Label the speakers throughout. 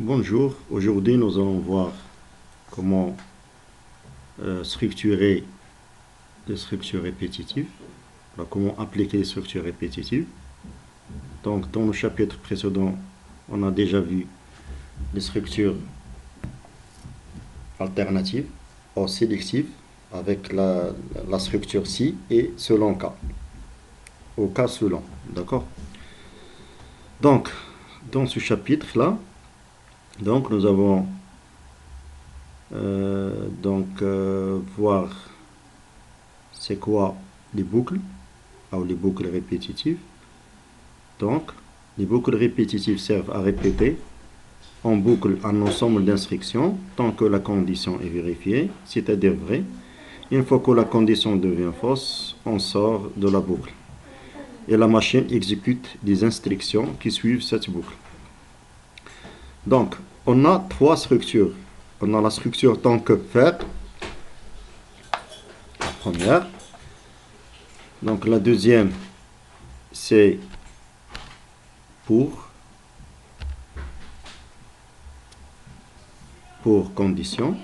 Speaker 1: Bonjour, aujourd'hui nous allons voir comment structurer des structures répétitives, comment appliquer les structures répétitives. Donc dans le chapitre précédent, on a déjà vu les structures alternatives ou sélectives avec la structure si et selon cas, au cas selon, d'accord? Donc dans ce chapitre-là, nous avons voir c'est quoi les boucles ou les boucles répétitives. Donc, les boucles répétitives servent à répéter en boucle un ensemble d'instructions tant que la condition est vérifiée, c'est-à-dire vraie. Une fois que la condition devient fausse, on sort de la boucle. Et la machine exécute des instructions qui suivent cette boucle. Donc, on a trois structures. On a la structure tant que faire, la première. Donc, la deuxième, c'est pour condition.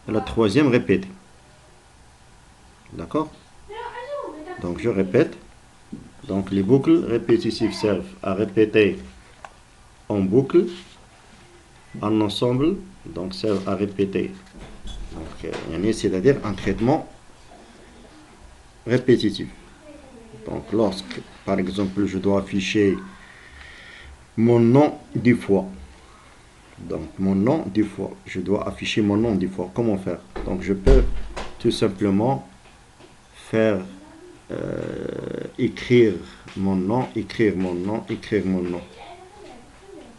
Speaker 1: Et la troisième, répéter. D'accord? Donc, je répète. Donc, les boucles répétitives servent à répéter en boucle un ensemble, donc servent à répéter. Donc, c'est-à-dire un traitement répétitif. Donc, lorsque, par exemple, je dois afficher mon nom 10 fois. Donc, mon nom 10 fois. Je dois afficher mon nom 10 fois. Comment faire? Donc, je peux tout simplement faire écrire mon nom, écrire mon nom, écrire mon nom.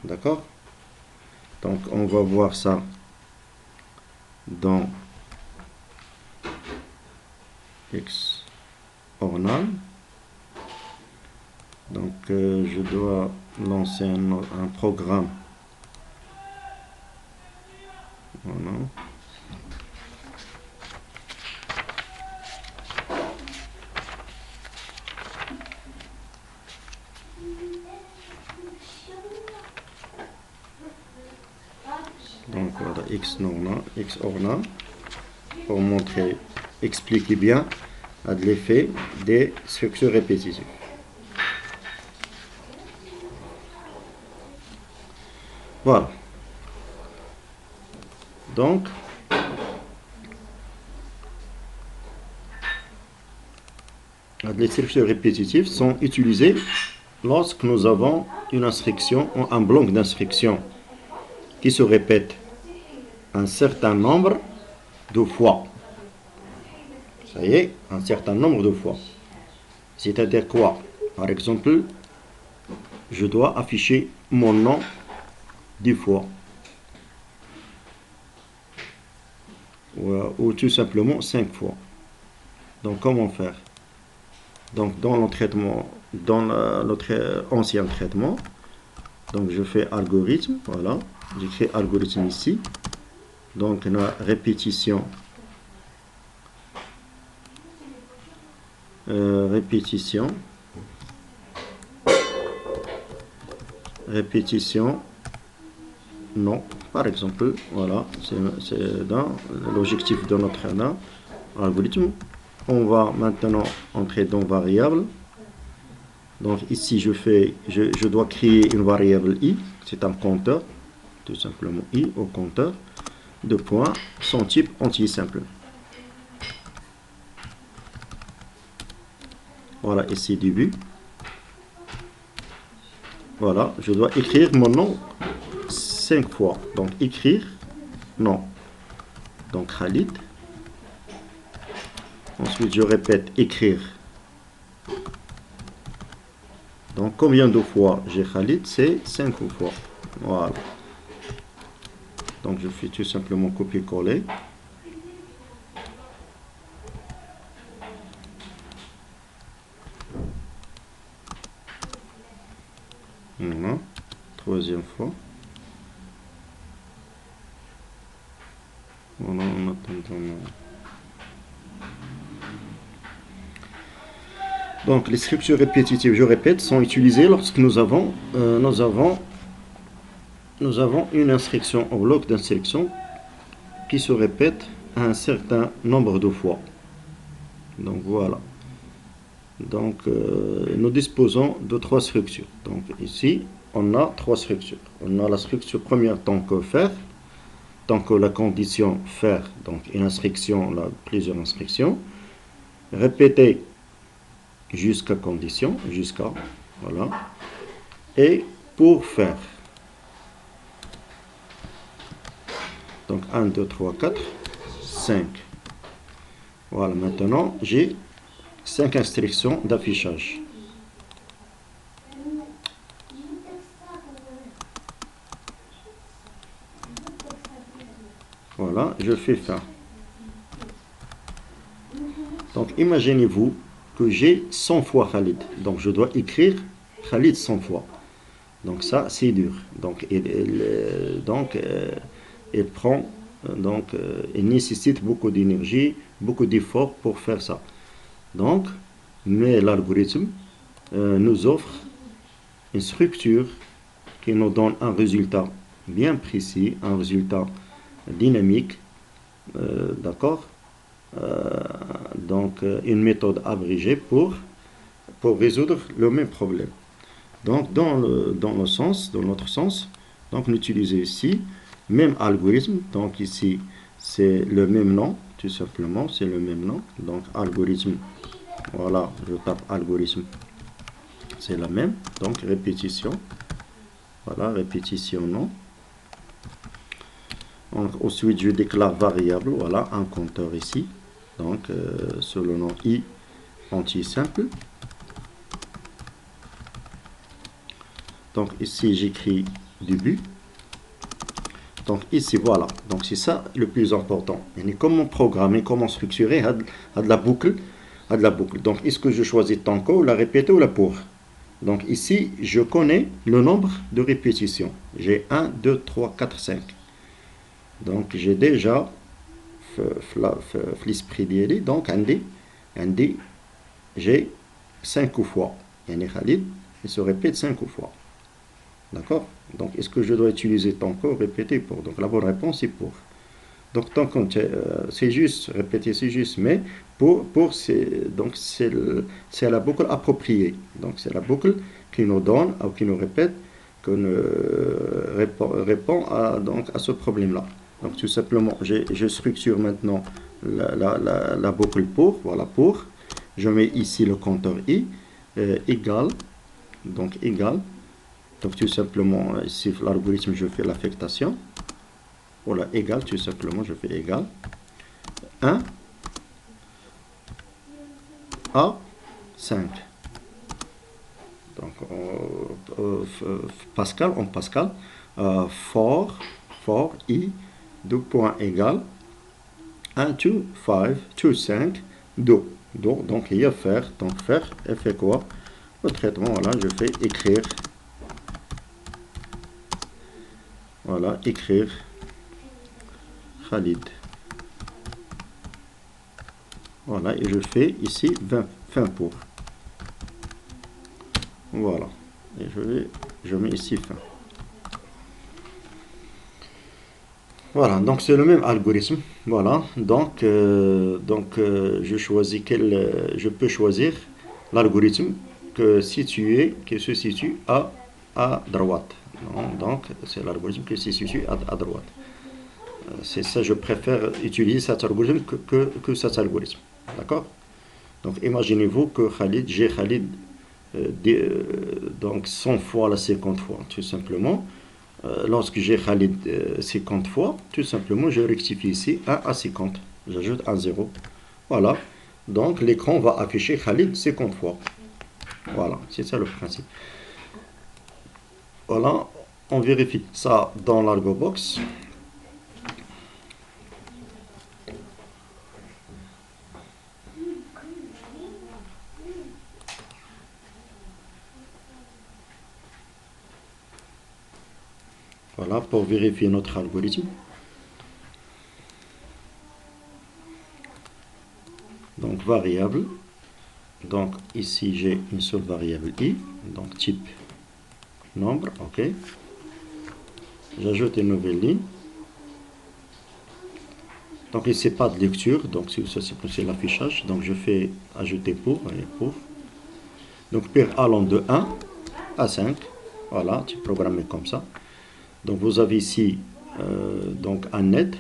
Speaker 1: D'accord? Donc, on va voir ça dans Xornal. Donc, je dois lancer un programme. Voilà. Donc voilà, Xornal, pour montrer, expliquer bien l'effet des structures répétitives. Voilà. Donc, les structures répétitives sont utilisées lorsque nous avons une instruction ou un bloc d'instructions qui se répète un certain nombre de fois. Ça y est, un certain nombre de fois. C'est-à-dire quoi? Par exemple, je dois afficher mon nom 10 fois. Ou tout simplement 5 fois. Donc, comment faire? Donc, dans le traitement, dans notre ancien traitement, donc je fais algorithme, voilà. J'écris algorithme ici. Donc, la répétition. Répétition, non, par exemple, voilà, c'est dans l'objectif de notre algorithme. On va maintenant entrer dans variable. Donc ici, je dois créer une variable i, c'est un compteur, tout simplement i au compteur, de points, son type entier simple. Voilà, ici début. Voilà, je dois écrire mon nom 5 fois. Donc écrire, non. Donc Khalid. Ensuite, je répète écrire. Donc combien de fois j'ai Khalid? C'est 5 fois. Voilà. Donc je fais tout simplement copier-coller. Voilà. Troisième fois. Voilà, on attend. Donc les structures répétitives, je répète, sont utilisées lorsque nous avons nous avons une instruction, un bloc d'instruction qui se répète un certain nombre de fois. Donc voilà. Donc nous disposons de 3 structures. Donc ici, on a 3 structures. On a la structure première tant que faire, tant que la condition faire, donc une instruction, là, plusieurs instructions, répéter jusqu'à condition, jusqu'à, voilà, et pour faire. Donc 1, 2, 3, 4, 5. Voilà, maintenant j'ai 5 instructions d'affichage. Voilà, je fais fin. Donc imaginez-vous que j'ai 100 fois Khalid. Donc je dois écrire Khalid 100 fois. Donc ça, c'est dur. Donc il prend, il nécessite beaucoup d'énergie, beaucoup d'efforts pour faire ça. Donc, mais l'algorithme nous offre une structure qui nous donne un résultat bien précis, un résultat dynamique, d'accord, donc une méthode abrégée pour résoudre le même problème. Donc dans notre sens, donc on utilise ici même algorithme. Donc ici c'est le même nom, tout simplement, c'est le même nom. Donc algorithme, voilà, je tape algorithme, c'est la même. Donc répétition, voilà, répétition nom. Donc, ensuite je déclare variable, voilà, un compteur ici. Donc sur le nom i entier simple. Donc ici j'écris début. Donc ici voilà, donc c'est ça le plus important. Et comment programmer, comment structurer à de la boucle, Donc est-ce que je choisis tant que la répéter ou la pour? Donc ici je connais le nombre de répétitions. J'ai 1, 2, 3, 4, 5. Donc j'ai déjà l'esprit d'idée, donc j'ai 5 fois. Yani Khalid, il se répète 5 fois. D'accord? Donc, est-ce que je dois utiliser tant que répéter pour? Donc, la bonne réponse est pour. Donc, tant que c'est juste, répéter c'est juste, mais pour c'est la boucle appropriée. Donc, c'est la boucle qui nous donne, ou qui nous répète, que répond à ce problème-là. Donc, tout simplement, je structure maintenant la boucle pour, voilà, pour. Je mets ici le compteur i, égal, donc égal. Donc tout simplement, ici l'algorithme, je fais l'affectation. Voilà, égal, tout simplement, je fais égal. 1 à 5. Donc Pascal, en Pascal, for i, 2 points égal, 1 to 5, to 5, 2. Donc il y a faire, donc faire, elle fait quoi? Le traitement, voilà, je fais écrire. Voilà, écrire Khalid. Voilà, et je fais ici 20 pour. Voilà, et je mets ici fin. Voilà, donc c'est le même algorithme. Voilà, donc je choisis je peux choisir l'algorithme qui se situe à droite. Donc c'est l'algorithme qui se situe à droite. C'est ça, je préfère utiliser cet algorithme que cet algorithme. D'accord? Donc imaginez-vous que j'ai Khalid donc 100 fois la 50 fois, tout simplement. Lorsque j'ai Khalid 50 fois, tout simplement, je rectifie ici 1 à 50. J'ajoute un 0. Voilà. Donc l'écran va afficher Khalid 50 fois. Voilà, c'est ça le principe. Voilà, on vérifie ça dans l'AlgoBox. Voilà, pour vérifier notre algorithme. Donc variable. Donc ici j'ai une seule variable i. Donc type nombre, ok. J'ajoute une nouvelle ligne. Donc ici, pas de lecture, donc ça c'est l'affichage. Donc je fais ajouter pour, et pour. Donc paire allant de 1 à 5. Voilà, tu programmes comme ça. Donc vous avez ici donc un net.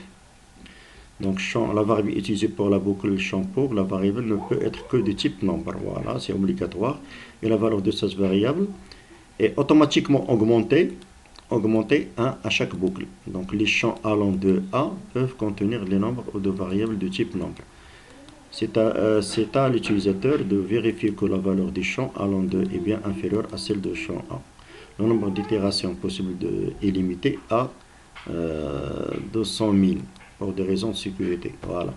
Speaker 1: Donc la variable utilisée pour la boucle champ pour, la variable ne peut être que de type nombre. Voilà, c'est obligatoire. Et la valeur de cette variable est automatiquement augmentée 1 à chaque boucle. Donc les champs allant de A peuvent contenir les nombres ou de variables de type nombre. C'est à l'utilisateur de vérifier que la valeur du champ allant de est bien inférieure à celle de champ A. Le nombre d'itérations possibles est limité à 200 000 pour des raisons de sécurité. Voilà.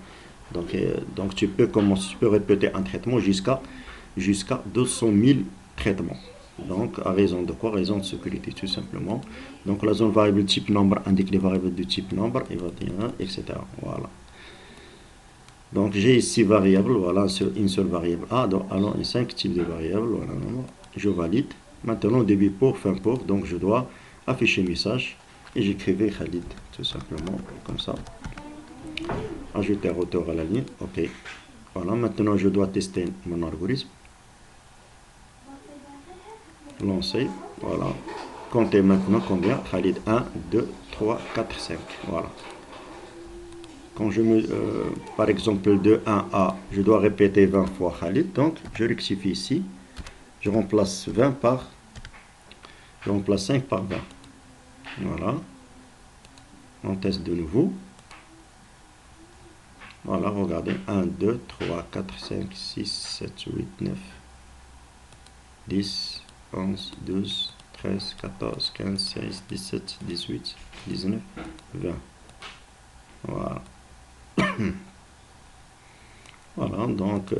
Speaker 1: Donc tu peux répéter un traitement jusqu'à 200 000 traitements. Donc, à raison de quoi? Raison de sécurité, tout simplement. Donc, la zone variable type nombre indique les variables de type nombre, etc. Voilà. Donc, j'ai ici variable, voilà, une seule variable A, donc allons 5 types de variables, voilà, je valide. Maintenant, début pour, fin pour, donc je dois afficher message et j'écrivais Khalid, tout simplement, comme ça. Ajouter un retour à la ligne, ok. Voilà, maintenant je dois tester mon algorithme. Lancer, voilà. Comptez maintenant combien? Khalid 1, 2, 3, 4, 5. Voilà. Quand je me, par exemple, de 1 à, je dois répéter 20 fois Khalid. Donc, je rectifie ici. Je remplace 5 par 20. Voilà. On teste de nouveau. Voilà, regardez. 1, 2, 3, 4, 5, 6, 7, 8, 9, 10, 11, 12, 13, 14, 15, 16, 17, 18, 19, 20. Voilà. Voilà, donc,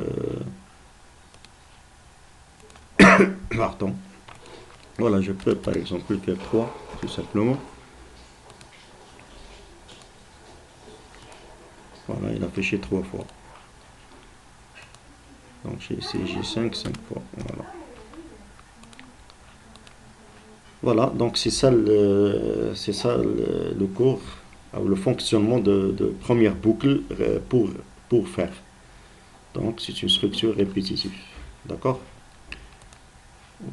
Speaker 1: pardon. Voilà, je peux par exemple faire 3, tout simplement. Voilà, il a affiché 3 fois. Donc j'ai ici, j'ai 5 fois. Voilà. Voilà, donc c'est ça le cours, le fonctionnement de première boucle pour faire. Donc c'est une structure répétitive. D'accord?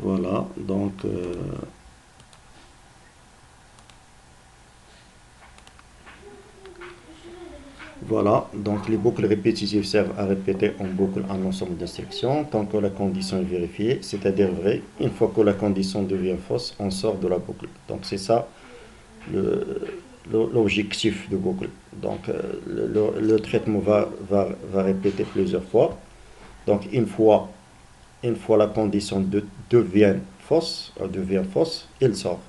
Speaker 1: Voilà, donc voilà, donc les boucles répétitives servent à répéter en boucle un ensemble d'instructions tant que la condition est vérifiée, c'est-à-dire vraie. Une fois que la condition devient fausse, on sort de la boucle. Donc c'est ça l'objectif de boucle. Donc le traitement va répéter plusieurs fois. Donc une fois la condition devient fausse, elle sort.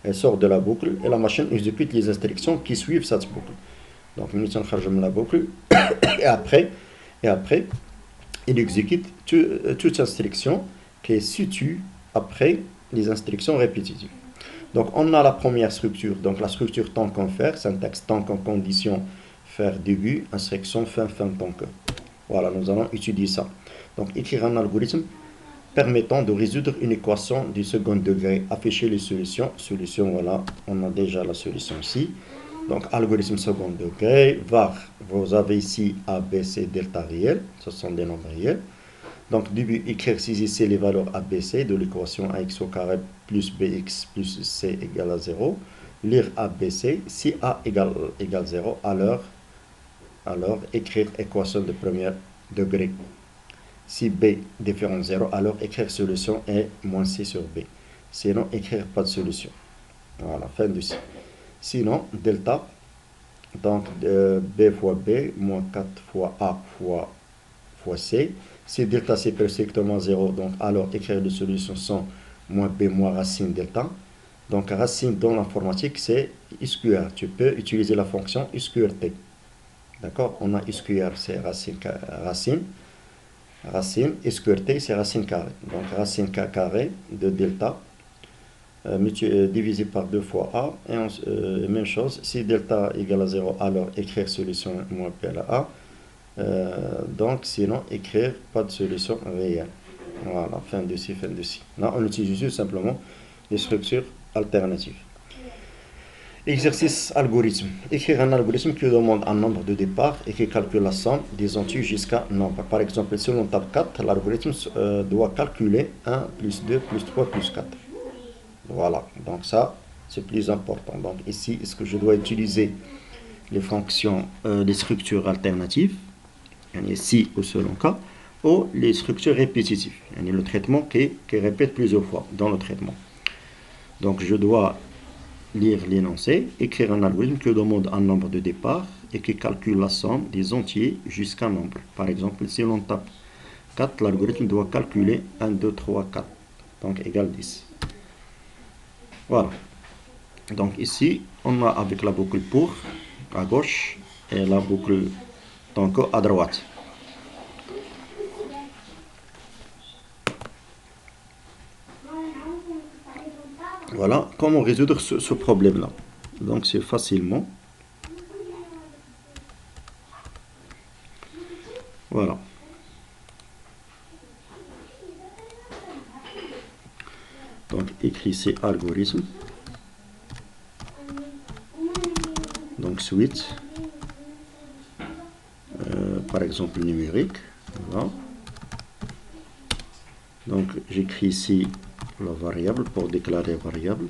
Speaker 1: Elle sort de la boucle et la machine exécute les instructions qui suivent cette boucle. Donc, nous allons la boucle et après, il exécute toute instruction qui est située après les instructions répétitives. Donc, on a la première structure, donc la structure tant qu'on fait, syntaxe tant qu'en condition, faire début, instruction, fin tant que. Voilà, nous allons étudier ça. Donc, écrire un algorithme permettant de résoudre une équation du second degré, afficher les solutions. Solution, voilà, on a déjà la solution ici. Donc, algorithme second degré, var, vous avez ici A, B, C, delta réel, ce sont des nombres réels. Donc, début, écrire, saisissez les valeurs A, B, C de l'équation AX au carré plus BX plus C égale à 0. Lire A, B, C, si A égale 0, alors écrire équation de premier degré. Si B différent de 0, alors écrire solution et moins C sur B. Sinon, écrire pas de solution. Voilà, fin du cycle. Sinon, delta, donc B fois B, moins 4 fois A fois C. Si delta c'est strictement 0, donc alors écrire les solutions sont moins B moins racine delta. Donc racine dans l'informatique c'est SQR. Tu peux utiliser la fonction SQRT. D'accord? On a SQR, c'est racine. SQRT c'est racine carrée. Donc racine carrée de delta divisé par 2 fois A, et même chose, si delta égale à 0, alors écrire solution moins P à la A, donc sinon écrire pas de solution réelle. Voilà, fin de ci. Là, on utilise juste simplement les structures alternatives. Exercice algorithme. Écrire un algorithme qui demande un nombre de départ et qui calcule la somme des entiers jusqu'à nombre. Par exemple, si on tape 4, l'algorithme doit calculer 1 plus 2 plus 3 plus 4. Voilà, donc ça, c'est plus important. Donc ici, est-ce que je dois utiliser les fonctions, les structures alternatives, si ou selon cas, ou les structures répétitives, le traitement qui répète plusieurs fois dans le traitement. Donc je dois lire l'énoncé, écrire un algorithme qui demande un nombre de départ et qui calcule la somme des entiers jusqu'à nombre. Par exemple, si l'on tape 4, l'algorithme doit calculer 1, 2, 3, 4, donc égale 10. Voilà. Donc ici, on a avec la boucle pour à gauche et la boucle donc à droite. Voilà comment résoudre ce problème-là. Donc c'est facilement. Voilà. Donc écrit ici algorithme. Donc suite. Par exemple numérique. Voilà. Donc j'écris ici la variable pour déclarer variable.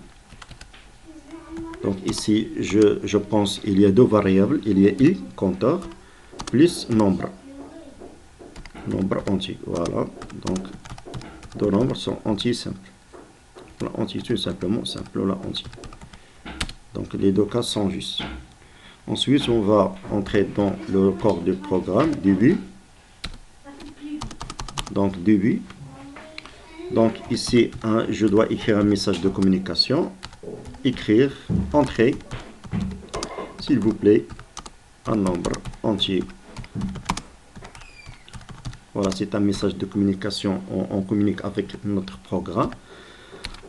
Speaker 1: Donc ici je pense il y a deux variables, il y a i compteur plus nombre entier. Voilà, donc deux nombres sont entiers simples. La entier tout simplement simple, la entier. Donc les deux cas sont justes. Ensuite on va entrer dans le corps du programme début. Donc début. Donc ici, je dois écrire un message de communication. Écrire, entrer, s'il vous plaît, un nombre entier. Voilà, c'est un message de communication. On communique avec notre programme.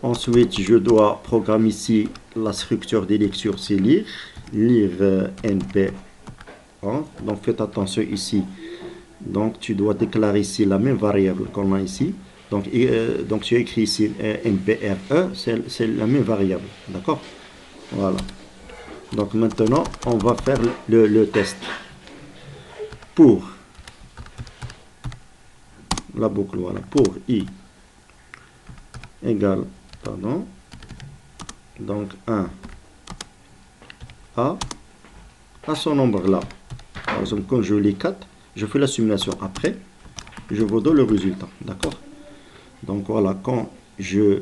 Speaker 1: Ensuite, je dois programmer ici la structure des lectures, c'est lire. Lire NP. Hein? Donc faites attention ici. Donc tu dois déclarer ici la même variable qu'on a ici. Donc tu as écrit ici NPRE, c'est la même variable. D'accord? Voilà. Donc maintenant, on va faire le test. Pour la boucle, voilà. Pour I égale, pardon. Donc 1 à ce nombre-là. Par exemple, quand je lis 4, je fais la simulation après. Je vous donne le résultat. D'accord? Donc voilà, quand je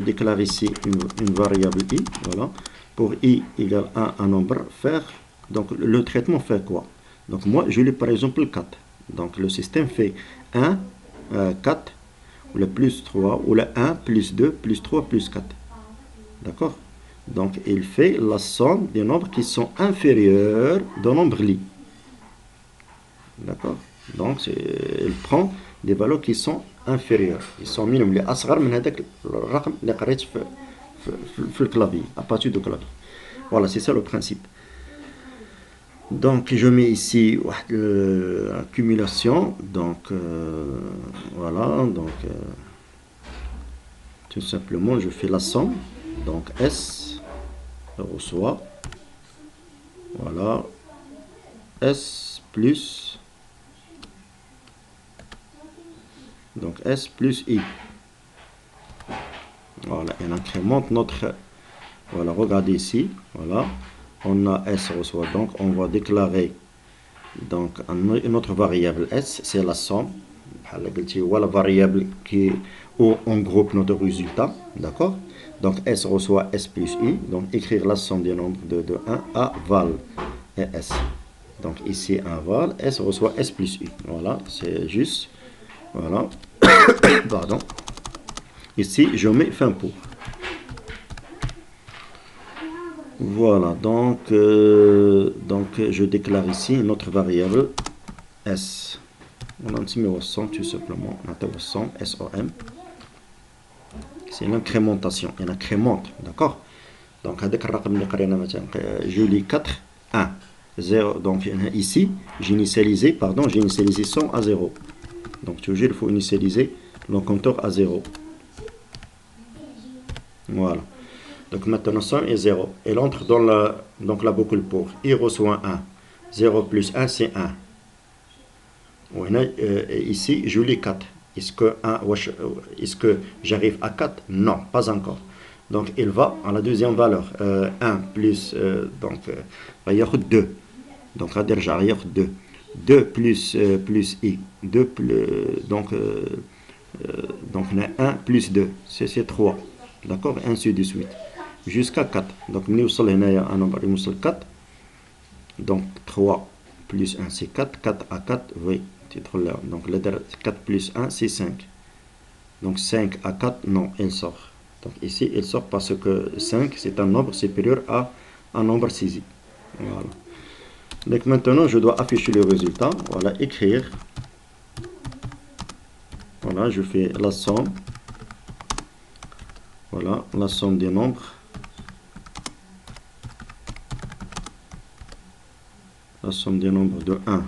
Speaker 1: déclare ici une variable i, voilà, pour i égale 1 un nombre, faire, donc le traitement fait quoi? Donc moi, je lis par exemple 4. Donc le système fait 1, 4, ou le plus 3, ou le 1, plus 2, plus 3, plus 4. D'accord? Donc il fait la somme des nombres qui sont inférieurs au nombre li. D'accord? Donc il prend des valeurs qui sont inférieurs. Ils sont minimum les أصغر من هذاك الرقم اللي قريت في الكلافي à partir du clavier. Voilà, c'est ça le principe. Donc je mets ici accumulation. Donc voilà, donc tout simplement je fais la somme. Donc S reçoit, voilà, S plus, donc S plus I. Voilà, et on incrémente notre, voilà, regardez ici, voilà, on a S reçoit, donc on va déclarer donc une autre variable S, c'est la somme, voilà, la variable où on groupe notre résultat, d'accord? Donc S reçoit S plus I, donc écrire la somme des nombres de 1 à val et S. Donc ici un val, S reçoit S plus I, voilà, c'est juste, voilà, pardon. Ici, je mets fin pour. Voilà, donc je déclare ici une autre variable S. On a un numéro 100 tout simplement. On a 100 SOM. C'est une incrémentation. Il incrémente, d'accord? Donc, je lis 4, 1, 0. Donc, ici, j'ai initialisé 100 à 0. Donc, toujours, il faut initialiser le compteur à 0. Voilà. Donc maintenant somme est 0. Elle entre dans la boucle pour. Il reçoit 1. 0 plus 1 c'est 1. Ici je lis 4. Est-ce que j'arrive à 4? Non, pas encore. Donc il va à la deuxième valeur. 1 plus va y avoir 2. Donc à dire j'arrive 2. 2 plus i. 2 plus, donc on a 1 plus 2. C'est 3. D'accord? Ainsi de suite. Jusqu'à 4. Donc nous sommes un nombre 4. Donc 3 plus 1 c'est 4. 4 à 4, oui. Donc 4 plus 1 c'est 5. Donc 5 à 4, non, elle sort. Donc ici, elle sort parce que 5 c'est un nombre supérieur à un nombre saisi. Voilà. Donc maintenant, je dois afficher le résultat. Voilà, écrire. Voilà, je fais la somme. Voilà, la somme des nombres. La somme des nombres de 1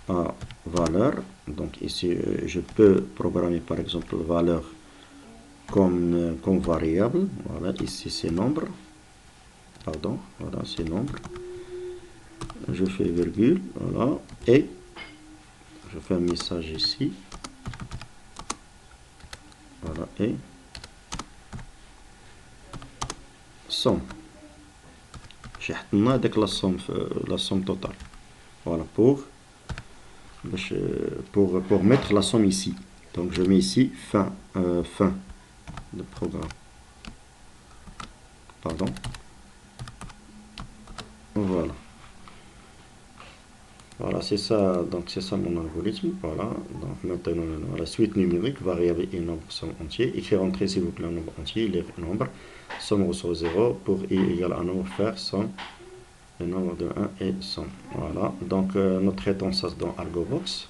Speaker 1: à valeur. Donc ici, je peux programmer par exemple valeur comme variable. Voilà, ici c'est nombre. Pardon, voilà, c'est nombre. Je fais virgule, voilà, et je fais un message ici. Voilà, et somme. J'ai avec la somme totale. Voilà, pour mettre la somme ici. Donc je mets ici fin de programme. Pardon. Voilà. Voilà, c'est ça, donc c'est ça mon algorithme. Voilà, donc maintenant la suite numérique, variable et nombre somme entier. Écrire entrer s'il vous plaît un nombre entier, lire un nombre, somme reçoit 0 pour i égale un nombre, faire somme, le nombre de 1 et somme. Voilà, donc nous traitons ça dans Argobox.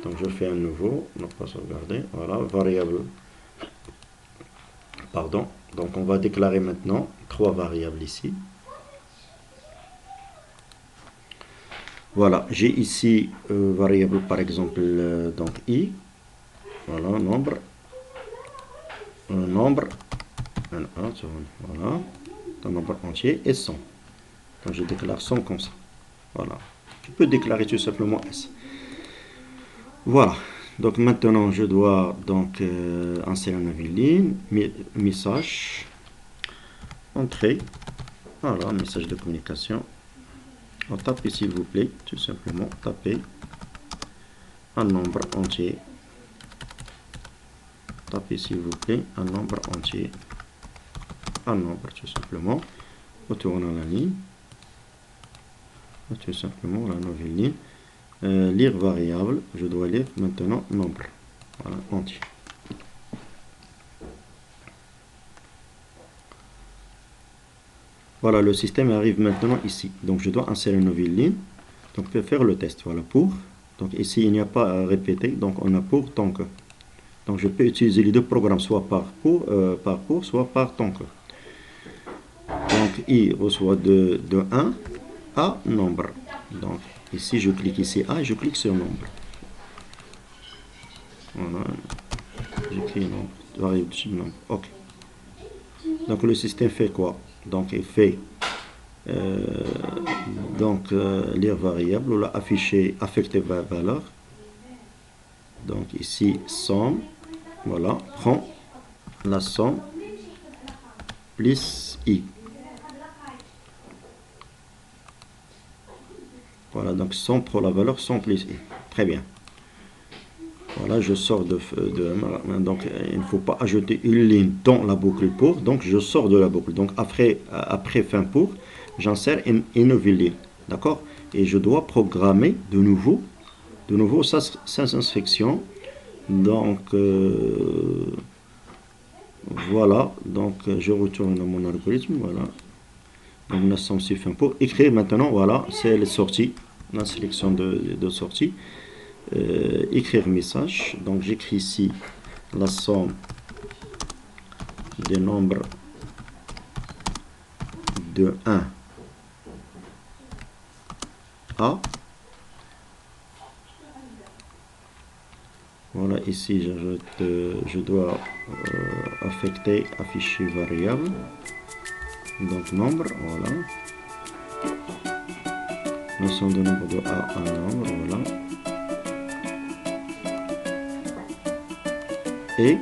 Speaker 1: Donc je fais un nouveau, ne pas sauvegarder. Voilà, variable. Pardon. Donc on va déclarer maintenant 3 variables ici. Voilà, j'ai ici variable par exemple donc i. Voilà, nombre. Un nombre. Voilà. Un nombre entier et 100. Donc je déclare 100 comme ça. Voilà. Tu peux déclarer tout simplement S. Voilà. Donc maintenant je dois donc insérer une nouvelle ligne. Message. Entrée. Voilà, message de communication. On tape s'il vous plaît, tout simplement, tapez un nombre entier. Tapez s'il vous plaît un nombre entier. Un nombre tout simplement. Retournons la ligne. Tout simplement la nouvelle ligne. Lire variable. Je dois lire maintenant nombre. Voilà, entier. Voilà, le système arrive maintenant ici. Donc je dois insérer une nouvelle ligne. Donc je vais faire le test. Voilà, pour. Donc ici il n'y a pas à répéter. Donc on a pour tant que. Donc je peux utiliser les deux programmes, soit par pour, soit par tant que. Donc i reçoit de 1 à nombre. Donc ici je clique ici A et je clique sur nombre. Voilà. J'écris nombre. Variable de nombre. Ok. Donc le système fait quoi? Donc il fait lire variable ou afficher affecter valeur. Donc ici somme. Voilà. Prend la somme plus i. Voilà, donc 100 pour la valeur 100 plus i. Très bien. Voilà, je sors donc il ne faut pas ajouter une ligne dans la boucle pour. Donc je sors de la boucle. Donc après fin pour, j'insère une nouvelle ligne. D'accord? Et je dois programmer de nouveau sans inspection. Donc voilà, donc je retourne dans mon algorithme. Voilà. Donc nous sommes sur fin pour. Écrire maintenant, voilà, c'est les sorties, la sélection de sorties. Écrire message. Donc j'écris ici la somme des nombres de 1 à. Voilà, ici j'ajoute, je dois affecter afficher variable. Donc nombre, voilà. L'ensemble de nombre de A à un nombre, voilà. Et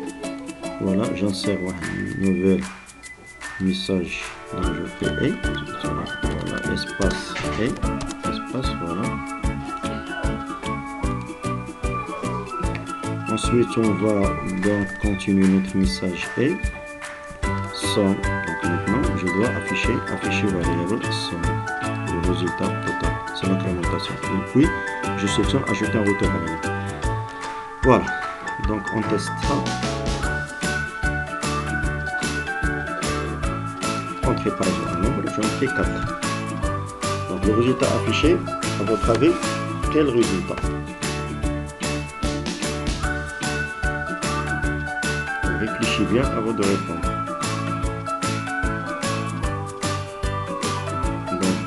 Speaker 1: voilà, j'insère un nouvel message dans le et. Voilà, espace et, espace, voilà. Ensuite, on va donc continuer notre message et somme. Donc maintenant, je dois afficher variable somme, le résultat total. C'est l'incrémentation. Et puis, je sélectionne ajouter un retour variable. Voilà. Donc on teste ça. Entrée par exemple un nombre, j'en fais 4. Donc le résultat affiché, à votre avis, quel résultat? Réfléchissez bien avant de répondre. Donc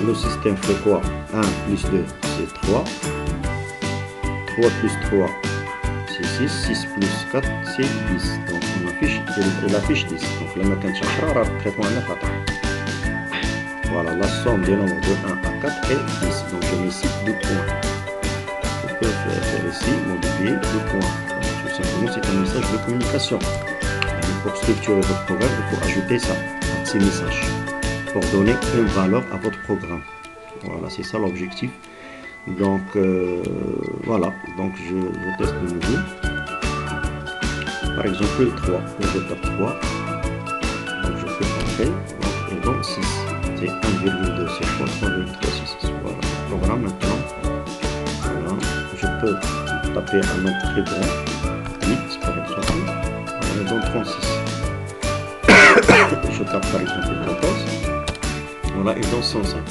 Speaker 1: le système fait quoi? 1 plus 2 c'est 3. 3 plus 3 c'est 6. 6 plus 4 c'est 10. Donc on affiche, il affiche 10. Donc là maintenant traitement à 4. Voilà, la somme des nombres de 1 à 4 est 10. Donc je mets ici 2 points. Je peux faire ici, modifier 2 points. Donc, tout simplement, c'est un message de communication. Et pour structurer votre programme, il faut ajouter ça, ces messages, pour donner une valeur à votre programme. Voilà, c'est ça l'objectif. Donc, voilà. Donc, je teste de nouveau. Par exemple, 3. Je tape 3. Donc, je fais entrer. Donc, et donc 6. C'est 1,2, c'est 3,366. Voilà, le programme maintenant. Voilà, je peux taper un nombre très grand, 8 par exemple, voilà, donc 36. Je tape par exemple 14, voilà, et donc 105.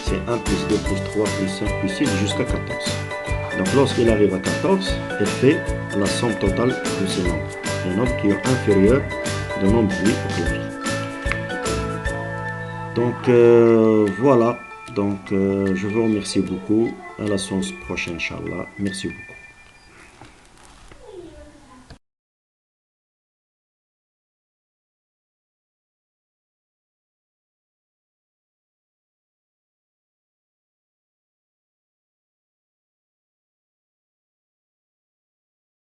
Speaker 1: C'est 1 plus 2 plus 3 plus 5 plus 6 jusqu'à 14. Donc lorsqu'il arrive à 14, il fait la somme totale de ces nombres. Les nombres qui sont inférieurs au nombre 8 au clavier. Donc voilà, donc je vous remercie beaucoup. À la séance prochaine, Inch'Allah. Merci beaucoup.